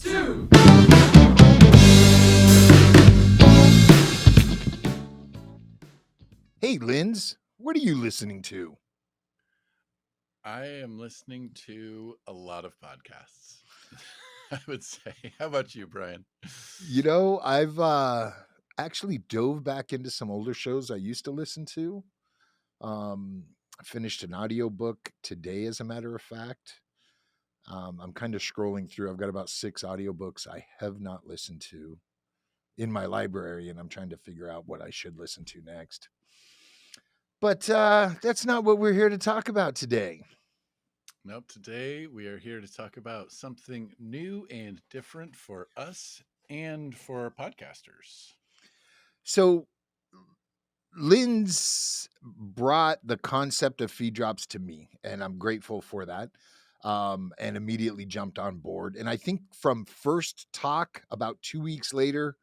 2. Hey, Lynz, what are you listening to? I am listening to a lot of podcasts. I would say. How about you, Brian? I've actually dove back into some older shows I used to listen to. I finished an audiobook today, as a matter of fact. I'm kind of scrolling through. I've got about 6 audiobooks I have not listened to in my library, and I'm trying to figure out what I should listen to next. But that's not what we're here to talk about today. Nope. Today we are here to talk about something new and different for us and for podcasters. So, Lynz brought the concept of feed drops to me, and I'm grateful for that. And immediately jumped on board. And I think from first talk, about 2 weeks later,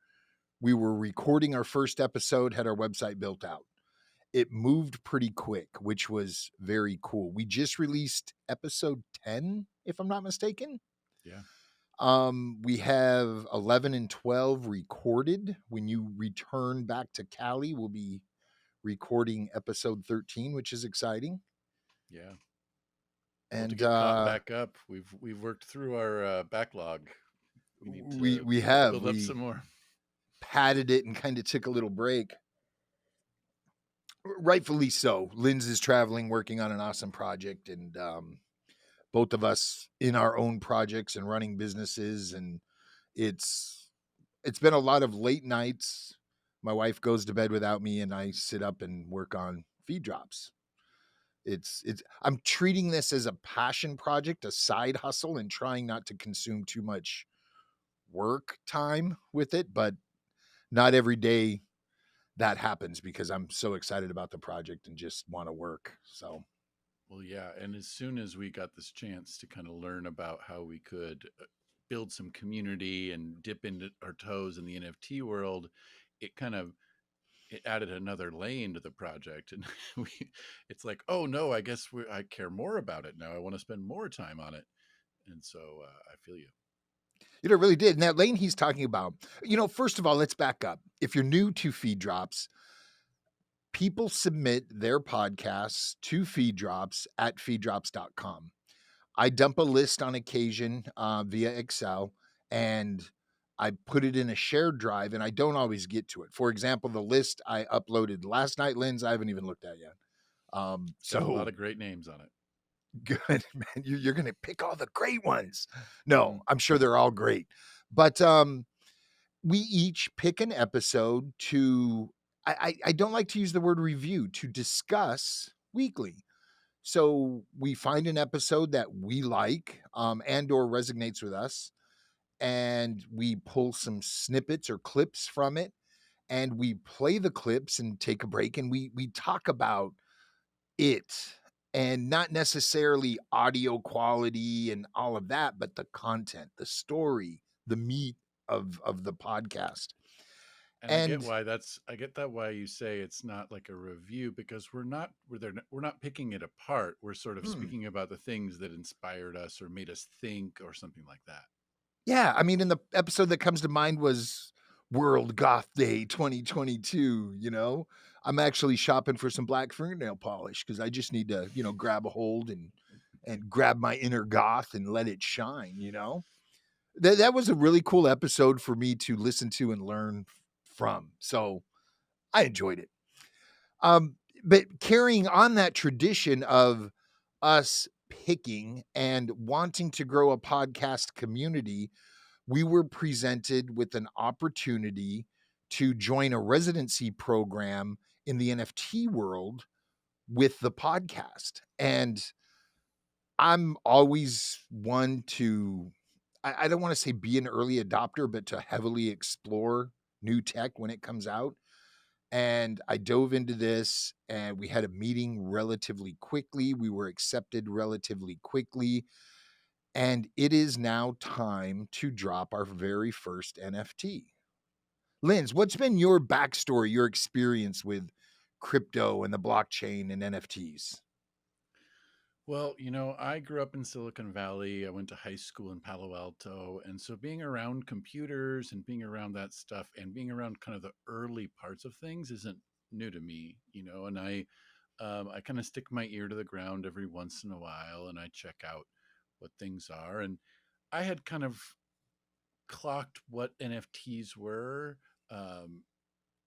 we were recording our first episode, had our website built out. It moved pretty quick, which was very cool. We just released episode 10, if I'm not mistaken. Yeah. We have 11 and 12 recorded. When you return back to Cali, we'll be recording episode 13, which is exciting. Yeah. And to get caught back up, we've worked through our backlog. We need to we have build up some more. Padded it and kind of took a little break. Rightfully so. Lynz is traveling, working on an awesome project, and both of us in our own projects and running businesses, and it's been a lot of late nights. My wife goes to bed without me, and I sit up and work on feed drops. I'm treating this as a passion project, a side hustle, and trying not to consume too much work time with it, but not every day that happens because I'm so excited about the project and just want to work. So, well, yeah. And as soon as we got this chance to kind of learn about how we could build some community and dip into our toes in the NFT world, it added another lane to the project. And it's like, oh no, I guess I care more about it now. I want to spend more time on it. And so I feel you. It really did. And that lane he's talking about, first of all, let's back up. If you're new to feed drops, people submit their podcasts to feed drops at feeddrops.com. I dump a list on occasion via Excel, and I put it in a shared drive, and I don't always get to it. For example, the list I uploaded last night, Lynz, I haven't even looked at yet. So a lot of great names on it. Good, man. You're going to pick all the great ones. No, I'm sure they're all great. But we each pick an episode to, I don't like to use the word review, to discuss weekly. So we find an episode that we like and or resonates with us, and we pull some snippets or clips from it, and we play the clips and take a break, and we talk about it, and not necessarily audio quality and all of that, but the content, the story, the meat of the podcast. And I get that why you say it's not like a review, because we're not picking it apart. We're sort of speaking about the things that inspired us or made us think or something like that. Yeah, I mean, in the episode that comes to mind was World Goth Day 2022, I'm actually shopping for some black fingernail polish because I just need to, grab a hold and grab my inner goth and let it shine, That was a really cool episode for me to listen to and learn from. So I enjoyed it. But carrying on that tradition of us picking and wanting to grow a podcast community, we were presented with an opportunity to join a residency program in the NFT world with the podcast. And I'm always one to, I don't want to say be an early adopter, but to heavily explore new tech when it comes out. And I dove into this, and we had a meeting relatively quickly. We were accepted relatively quickly. And it is now time to drop our very first NFT. Lynz, what's been your backstory, your experience with crypto and the blockchain and NFTs? Well, I grew up in Silicon Valley. I went to high school in Palo Alto. And so being around computers and being around that stuff and being around kind of the early parts of things isn't new to me, and I kind of stick my ear to the ground every once in a while and I check out what things are. And I had kind of clocked what NFTs were. Um,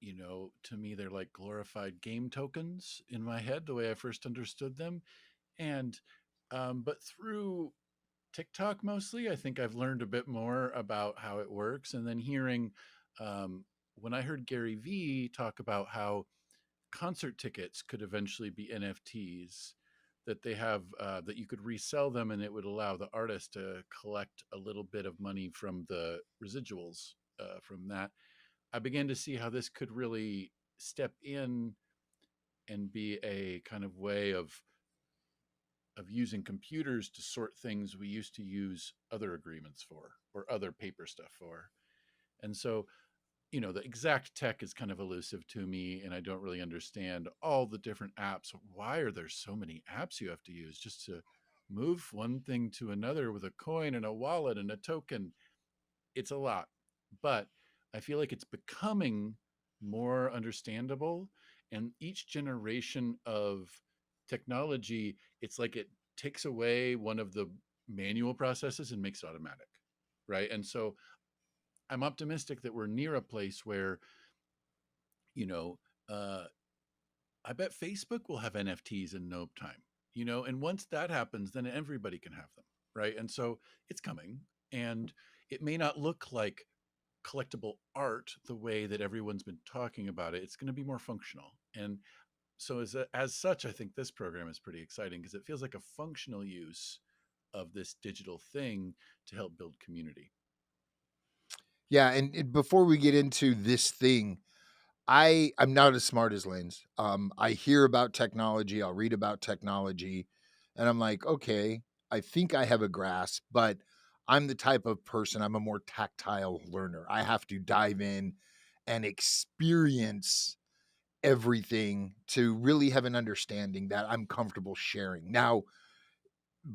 to me, they're like glorified game tokens in my head, the way I first understood them. And but through TikTok mostly, I think I've learned a bit more about how it works. And then hearing when I heard Gary Vee talk about how concert tickets could eventually be NFTs, that they have that you could resell them and it would allow the artist to collect a little bit of money from the residuals from that. I began to see how this could really step in and be a kind of way of using computers to sort things we used to use other agreements for or other paper stuff for. And so, the exact tech is kind of elusive to me, and I don't really understand all the different apps. Why are there so many apps you have to use just to move one thing to another with a coin and a wallet and a token? It's a lot, but I feel like it's becoming more understandable. And each generation of technology, it's like it takes away one of the manual processes and makes it automatic. Right. And so I'm optimistic that we're near a place where, you know, uh, I bet Facebook will have NFTs in no time, and once that happens, then everybody can have them. Right. And so it's coming, and it may not look like collectible art the way that everyone's been talking about it. It's going to be more functional. And so as such, I think this program is pretty exciting because it feels like a functional use of this digital thing to help build community. Yeah, and before we get into this thing, I'm not as smart as Lynz. I hear about technology, I'll read about technology, and I'm like, okay, I think I have a grasp, but I'm the type of person, I'm a more tactile learner. I have to dive in and experience everything to really have an understanding that I'm comfortable sharing. Now,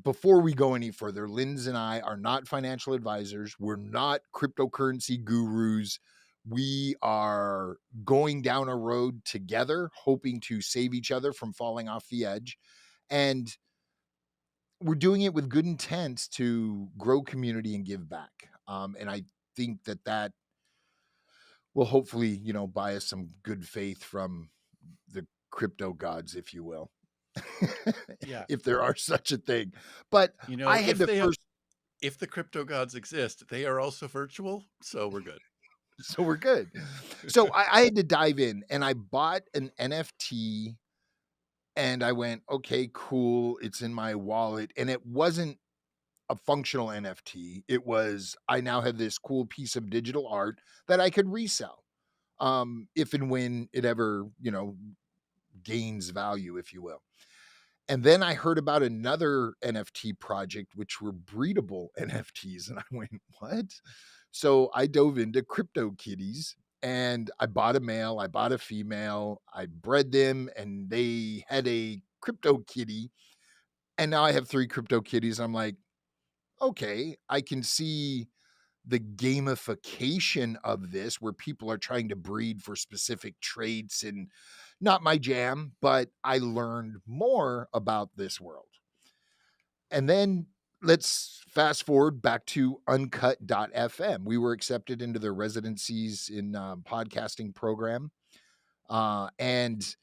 before we go any further, Lynz and I are not financial advisors. We're not cryptocurrency gurus. We are going down a road together, hoping to save each other from falling off the edge. And we're doing it with good intent to grow community and give back. And I think that will hopefully, buy us some good faith from the crypto gods, if you will, Yeah. if there are such a thing. But I had If to they first. if the crypto gods exist, they are also virtual, so we're good. So we're good. So I had to dive in and I bought an NFT and I went, okay, cool. It's in my wallet. And it wasn't a functional NFT. It was, I now have this cool piece of digital art that I could resell. If and when it ever, gains value, if you will. And then I heard about another NFT project, which were breedable NFTs. And I went, what? So I dove into crypto kitties and I bought a male, I bought a female, I bred them, and they had a crypto kitty. And now I have 3 crypto kitties. I'm like, okay, I can see the gamification of this where people are trying to breed for specific traits and not my jam, but I learned more about this world. And then let's fast forward back to uncut.fm. We were accepted into their residencies in podcasting program. And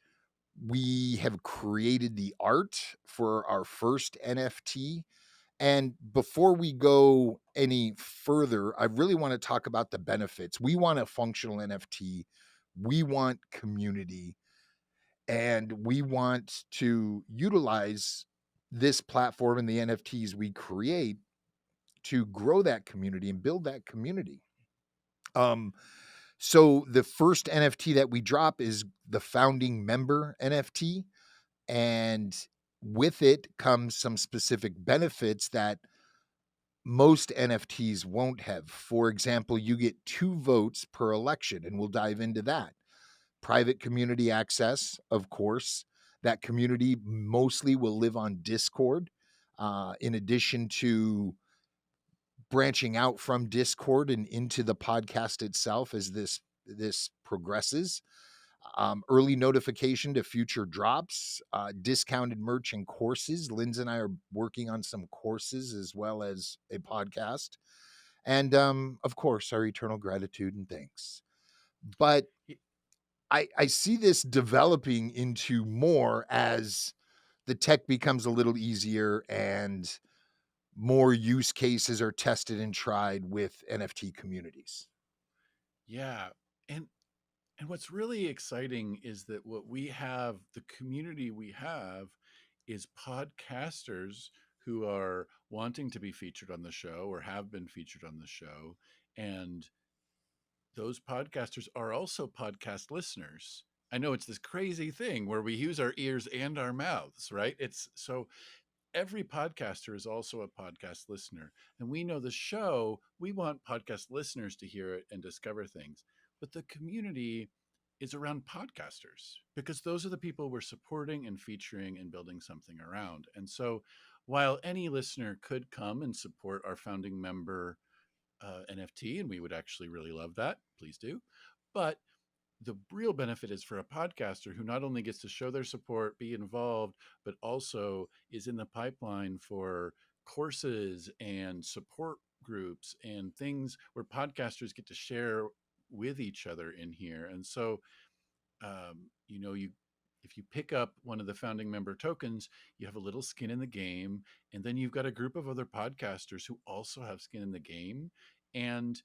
we have created the art for our first NFT. And before we go any further, I really want to talk about the benefits. We want a functional NFT. We want community and we want to utilize this platform and the NFTs we create to grow that community and build that community. Um, so the first NFT that we drop is the founding member NFT, and with it comes some specific benefits that most NFTs won't have. For example, you get 2 votes per election, and we'll dive into that. Private community access, of course. That community mostly will live on Discord. In addition to branching out from Discord and into the podcast itself as this progresses. Early notification to future drops, discounted merch and courses. Lynz and I are working on some courses as well as a podcast. And of course, our eternal gratitude and thanks. But Y- I see this developing into more as the tech becomes a little easier and more use cases are tested and tried with NFT communities. Yeah. And and what's really exciting is that what we have, the community we have, is podcasters who are wanting to be featured on the show or have been featured on the show. And those podcasters are also podcast listeners. I know it's this crazy thing where we use our ears and our mouths, right? It's so every podcaster is also a podcast listener. And we know the show, we want podcast listeners to hear it and discover things. But the community is around podcasters because those are the people we're supporting and featuring and building something around. And so while any listener could come and support our founding member NFT, and we would actually really love that, please do. But the real benefit is for a podcaster who not only gets to show their support, be involved, but also is in the pipeline for courses and support groups and things where podcasters get to share with each other in here. And so, you if you pick up one of the founding member tokens, you have a little skin in the game, and then you've got a group of other podcasters who also have skin in the game. And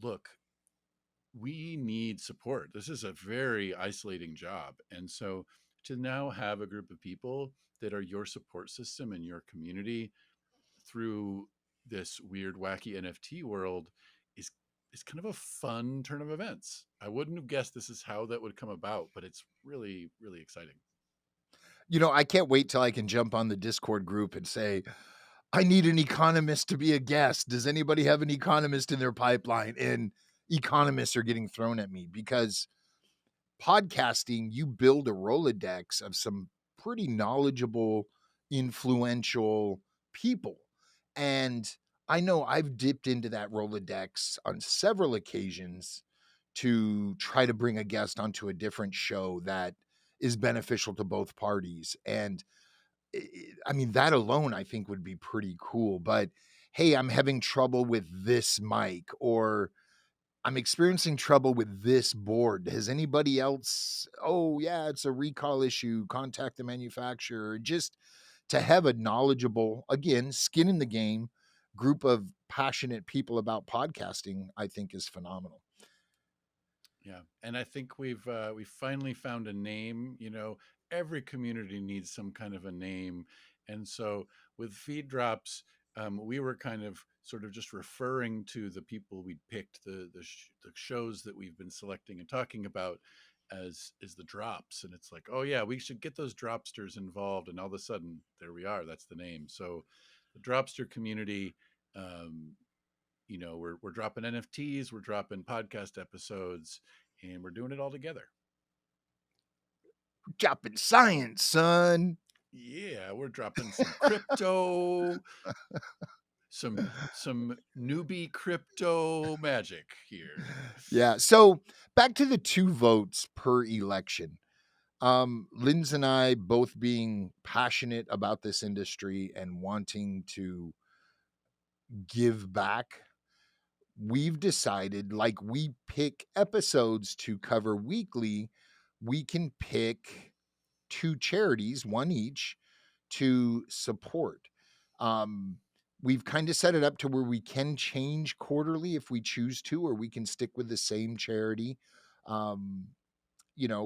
look, we need support. This is a very isolating job. And so to now have a group of people that are your support system and your community through this weird, wacky NFT world is kind of a fun turn of events. I wouldn't have guessed this is how that would come about, but it's really, really exciting. I can't wait till I can jump on the Discord group and say, I need an economist to be a guest. Does anybody have an economist in their pipeline? And economists are getting thrown at me because podcasting, you build a Rolodex of some pretty knowledgeable, influential people. And I know I've dipped into that Rolodex on several occasions to try to bring a guest onto a different show that is beneficial to both parties. And I mean, that alone, I think would be pretty cool. But hey, I'm having trouble with this mic, or I'm experiencing trouble with this board. Has anybody else? Oh, yeah, it's a recall issue. Contact the manufacturer. Just to have a knowledgeable, again, skin in the game group of passionate people about podcasting, I think is phenomenal. Yeah, and I think we've finally found a name. Every community needs some kind of a name, and so with feed drops, we were kind of sort of just referring to the people we'd picked, the shows that we've been selecting and talking about as the drops, and it's like, oh yeah, we should get those dropsters involved, and all of a sudden there we are. That's the name. So the dropster community. We're dropping NFTs, we're dropping podcast episodes, and we're doing it all together. Dropping science, son. Yeah, we're dropping some crypto, some newbie crypto magic here. Yeah. So back to the 2 votes per election. Lynz and I both being passionate about this industry and wanting to give back, we've decided, like, we pick episodes to cover weekly, we can pick 2 charities, one each, to support. Um, we've kind of set it up to where we can change quarterly if we choose to, or we can stick with the same charity, um,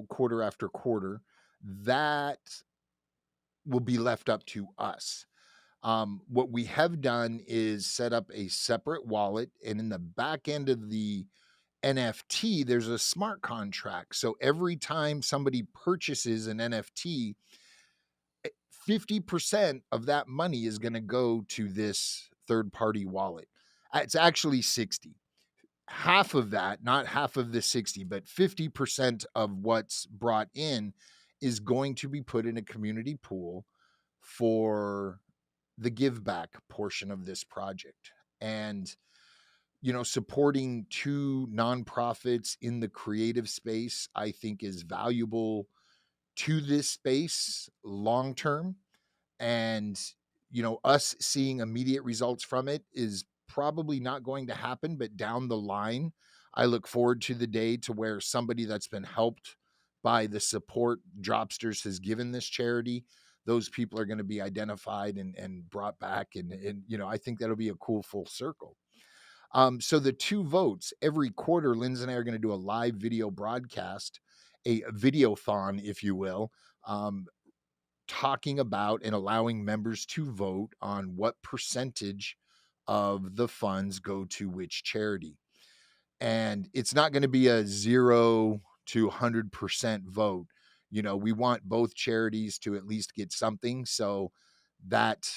quarter after quarter. That will be left up to us. What we have done is set up a separate wallet, and in the back end of the NFT, there's a smart contract. So every time somebody purchases an NFT, 50% of that money is going to go to this third party wallet. It's actually 60. Half of that, not half of the 60, but 50% of what's brought in is going to be put in a community pool for the give back portion of this project. And, supporting two nonprofits in the creative space, I think is valuable to this space long term. And, us seeing immediate results from it is probably not going to happen, but down the line, I look forward to the day to where somebody that's been helped by the support Dropsters has given this charity, those people are going to be identified and brought back. And, I think that'll be a cool full circle. So the two votes every quarter, Lynz and I are going to do a live video broadcast, a videothon, if you will, talking about and allowing members to vote on what percentage of the funds go to which charity. And it's not going to be a 0 to 100% vote. We want both charities to at least get something. So that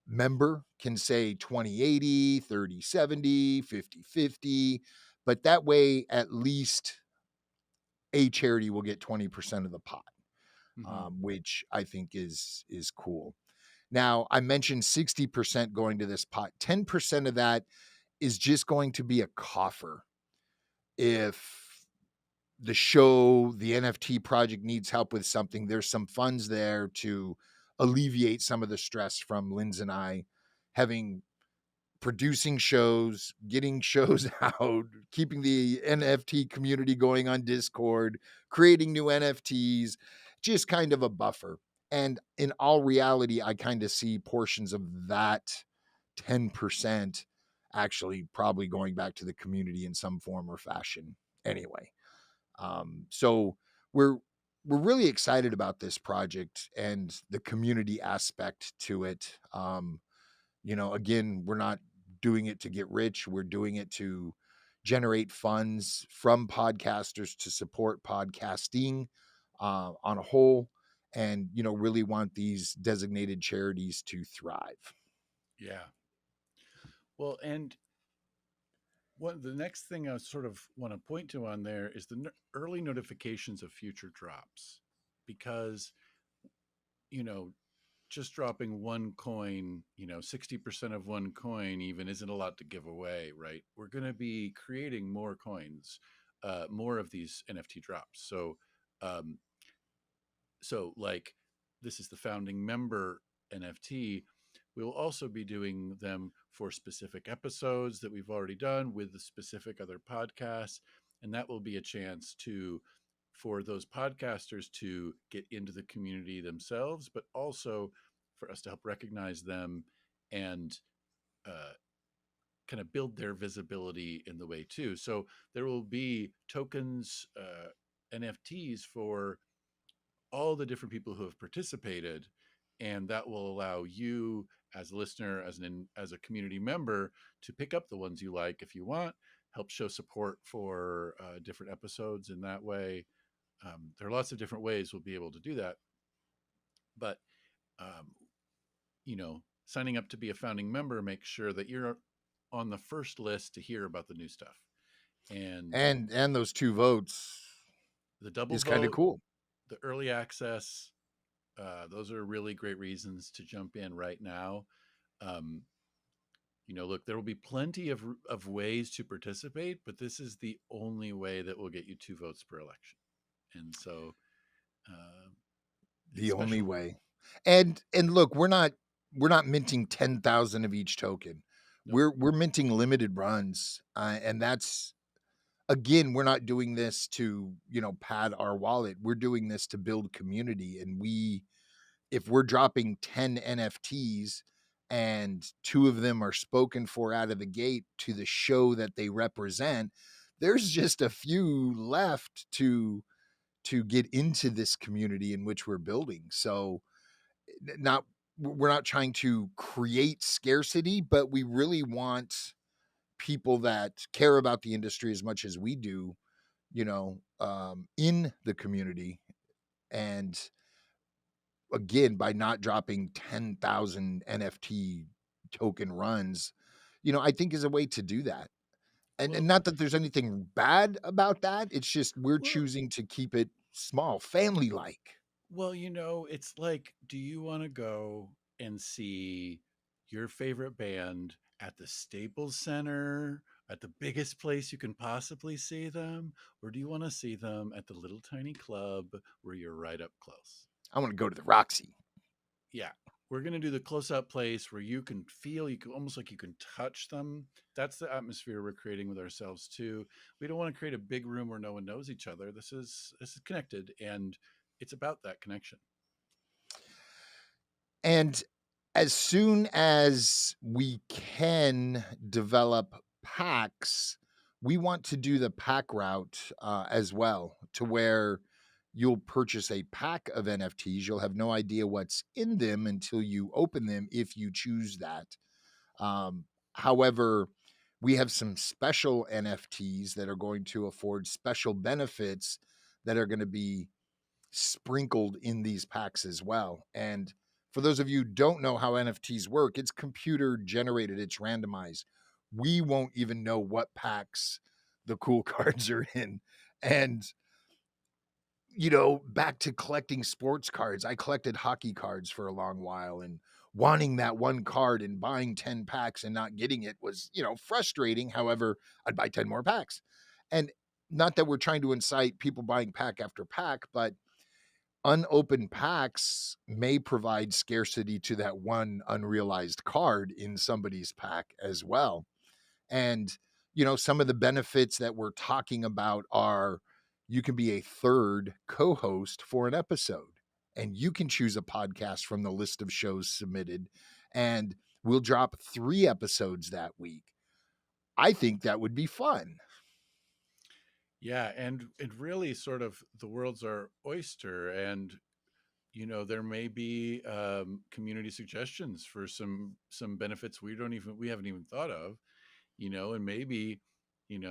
member can say 20/80, 30/70, 50/50, but that way at least a charity will get 20% of the pot, Hmm. which I think is cool. Now, I mentioned 60% going to this pot. 10% of that is just going to be a coffer. If the show, the NFT project needs help with something, there's some funds there to alleviate some of the stress from Lynz and I having producing shows, getting shows out, keeping the NFT community going on Discord, creating new NFTs, just kind of a buffer. And in all reality, I kind of see portions of that 10% actually probably going back to the community in some form or fashion anyway. So we're we're really excited about this project and the community aspect to it. Again, we're not doing it to get rich. We're doing it to generate funds from podcasters to support podcasting on a whole, and really want these designated charities to thrive. Yeah. Well, and what the next thing I sort of want to point to on there is the early notifications of future drops, because you know just dropping one coin, 60% of one coin even isn't a lot to give away, right? We're going to be creating more coins, more of these NFT drops. Um, like, this is the founding member NFT. We'll also be doing them for specific episodes that we've already done with the specific other podcasts. And that will be a chance for those podcasters to get into the community themselves, but also for us to help recognize them and uh, kind of build their visibility in the way too. So there will be tokens, NFTs for all the different people who have participated, and that will allow you as a listener, as a community member, to pick up the ones you like if you want, help show support for different episodes in that way. There are lots of different ways we'll be able to do that, but um, signing up to be a founding member makes sure that you're on the first list to hear about the new stuff. And And those two votes the double is kind of vote, cool. the early access, those are really great reasons to jump in right now. Um, look, there will be plenty of ways to participate, but this is the only way that will get you two votes per election. And so uh, it's The only special. way. And look, we're not minting 10,000 of each token. Nope. We're minting limited runs, and that's again, we're not doing this to, pad our wallet. We're doing this to build community, and if we're dropping 10 NFTs and two of them are spoken for out of the gate to the show that they represent, there's just a few left to get into this community in which we're building. So not we're not trying to create scarcity, but we really want people that care about the industry as much as we do, in the community. And again, by not dropping 10,000 NFT token runs, I think is a way to do that. And Well, not that there's anything bad about that. It's just we're well, choosing to keep it small, family like. Well, it's like, do you want to go and see your favorite band at the Staples Center, at the biggest place you can possibly see them? Or do you want to see them at the little tiny club where you're right up close? I want to go to the Roxy. Yeah. We're going to do the close up place where you can feel, you can almost like you can touch them. That's the atmosphere we're creating with ourselves too. We don't want to create a big room where no one knows each other. This is connected, and it's about that connection. And as soon as we can develop packs, we want to do the pack route as well, to where you'll purchase a pack of NFTs. You'll have no idea what's in them until you open them, if you choose that. Um, However, we have some special NFTs that are going to afford special benefits that are going to be sprinkled in these packs as well. And for those of you who don't know how NFTs work, it's computer generated, it's randomized. We won't even know what packs the cool cards are in. And back to collecting sports cards. I collected hockey cards for a long while, and wanting that one card and buying 10 packs and not getting it was, frustrating. However, I'd buy 10 more packs. And not that we're trying to incite people buying pack after pack, but unopened packs may provide scarcity to that one unrealized card in somebody's pack as well. And, some of the benefits that we're talking about are: you can be a third co host for an episode, and you can choose a podcast from the list of shows submitted, and we'll drop 3 episodes that week. I think that would be fun. Yeah, and it really sort of the world's our oyster, and there may be community suggestions for some benefits we haven't even thought of, and maybe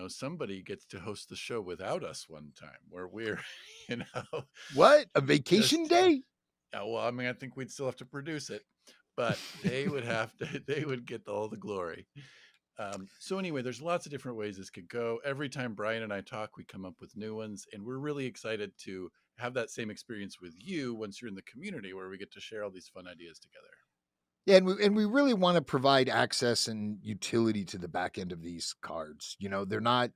somebody gets to host the show without us one time where we're you know What? A vacation just day? well, I mean, I think we'd still have to produce it, but they would have to they would get all the glory. So anyway, there's lots of different ways this could go. Every time Brian and I talk, we come up with new ones, and we're really excited to have that same experience with you once you're in the community, where we get to share all these fun ideas together. Yeah, and we really want to provide access and utility to the back end of these cards. They're not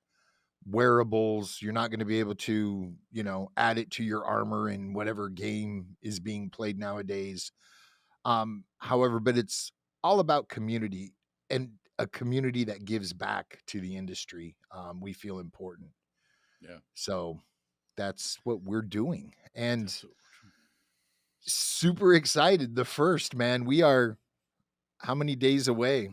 wearables. You're not going to be able to, add it to your armor in whatever game is being played nowadays. However, but it's all about community, and a community that gives back to the industry. We feel important. Yeah, So that's what we're doing. And that's what super excited. The first, man, we are how many days away?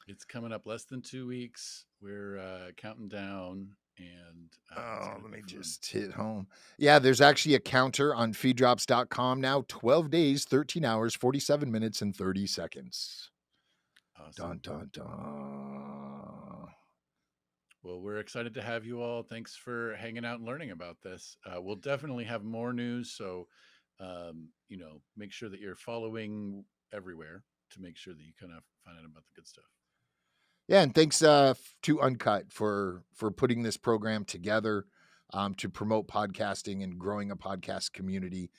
it's coming up less than 2 weeks. We're counting down, and it's Oh, going to let be me fun. just hit home. Yeah, there's actually a counter on feeddrops.com now. 12 days, 13 hours, 47 minutes, and 30 seconds. Awesome. Dun, dun, dun. Well, we're excited to have you all. Thanks for hanging out and learning about this. We'll definitely have more news. So, make sure that you're following everywhere to make sure that you kind of find out about the good stuff. Yeah, and thanks to Uncut for putting this program together, to promote podcasting and growing a podcast community.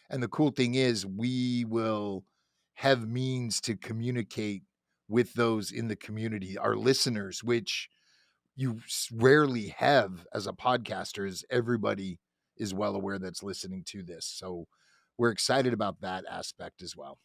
And the cool thing is, we will have means to communicate with those in the community, our listeners, which you rarely have as a podcaster, as everybody is well aware that's listening to this. So we're excited about that aspect as well.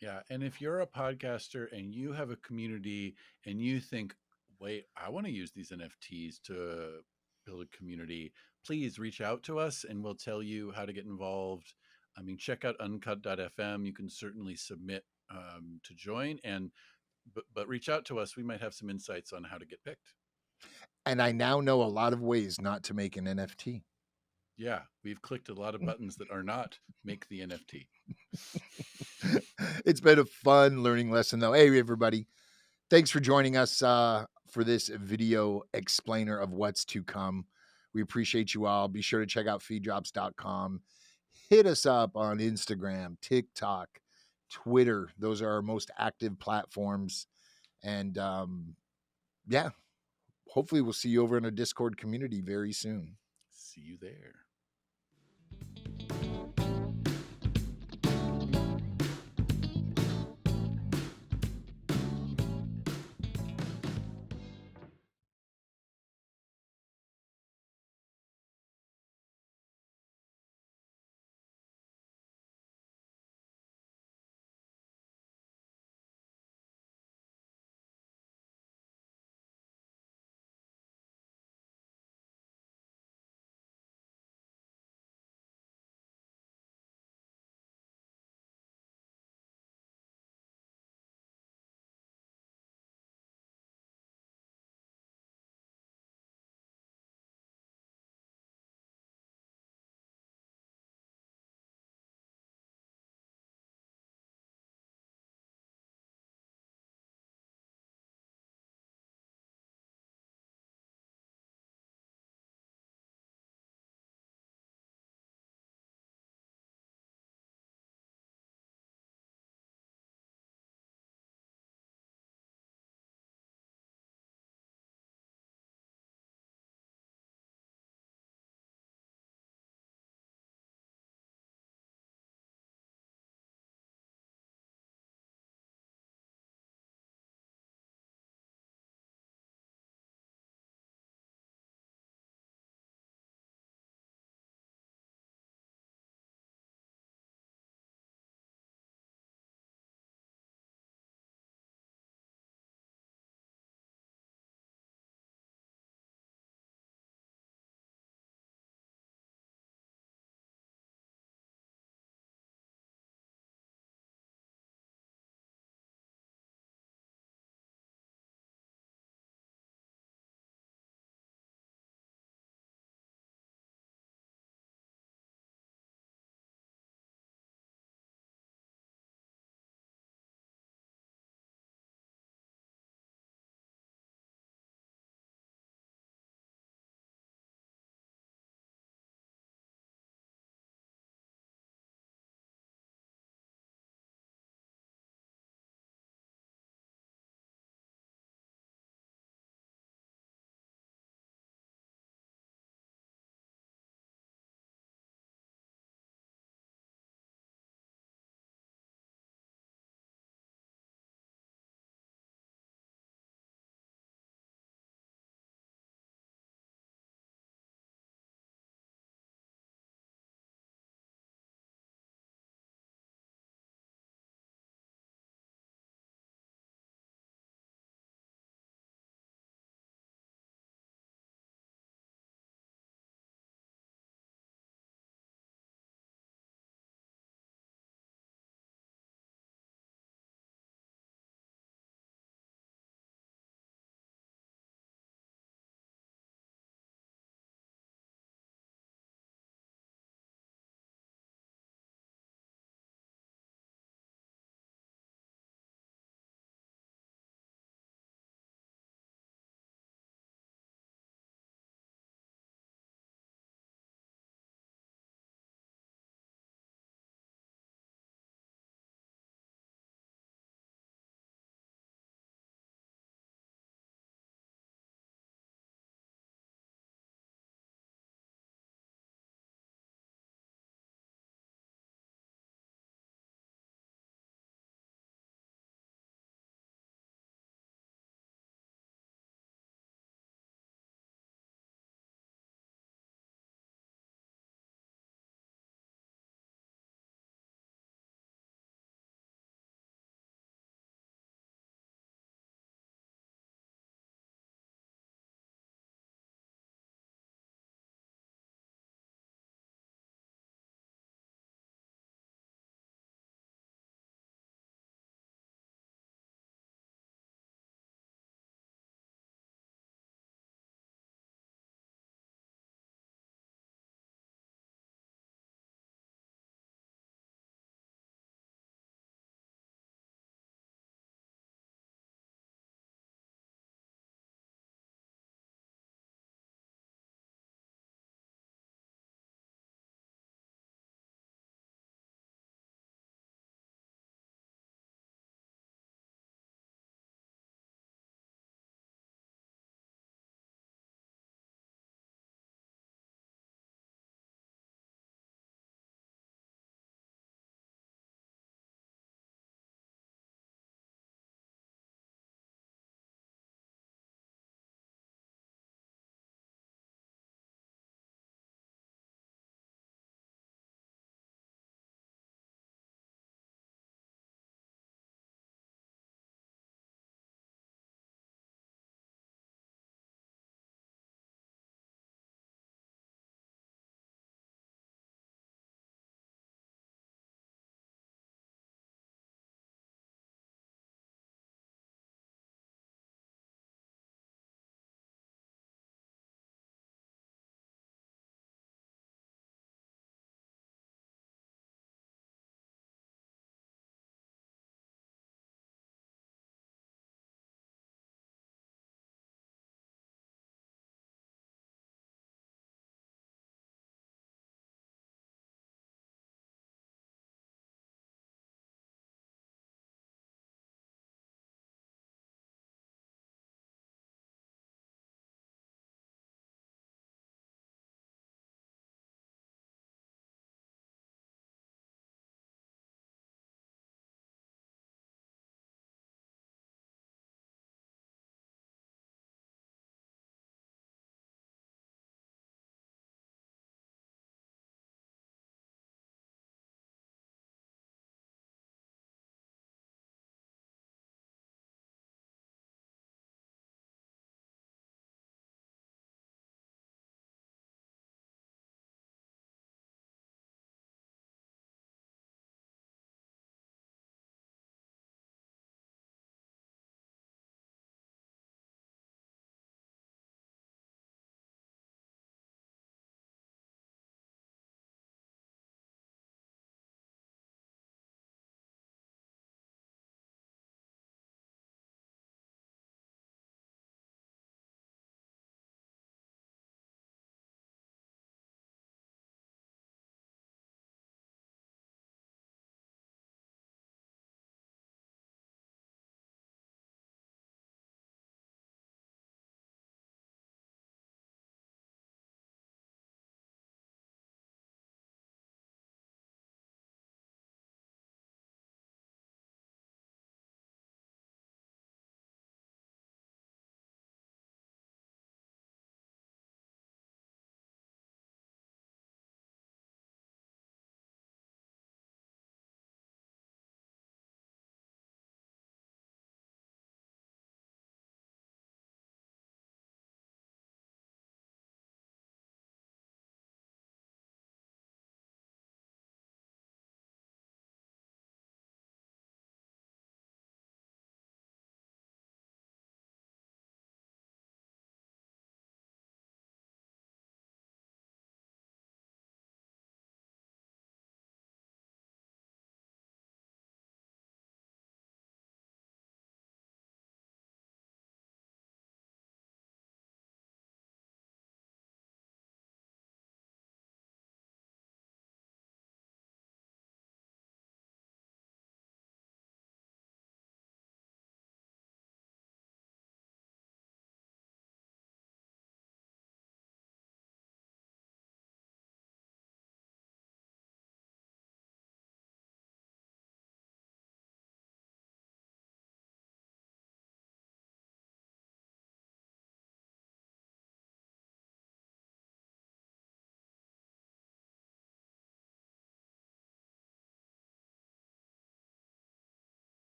Yeah. And if you're a podcaster and you have a community and you think, wait, I want to use these NFTs to build a community, please reach out to us and we'll tell you how to get involved. I mean, check out uncut.fm. You can certainly submit to join, and but reach out to us. We might have some insights on how to get picked. And I now know a lot of ways not to make an NFT. Yeah, we've clicked a lot of buttons that are not make the NFT. It's been a fun learning lesson, though. Hey, everybody. Thanks for joining us for this video explainer of what's to come. We appreciate you all. Be sure to check out feeddrops.com. Hit us up on Instagram, TikTok, Twitter. Those are our most active platforms. And yeah, hopefully we'll see you over in a Discord community very soon. See you there.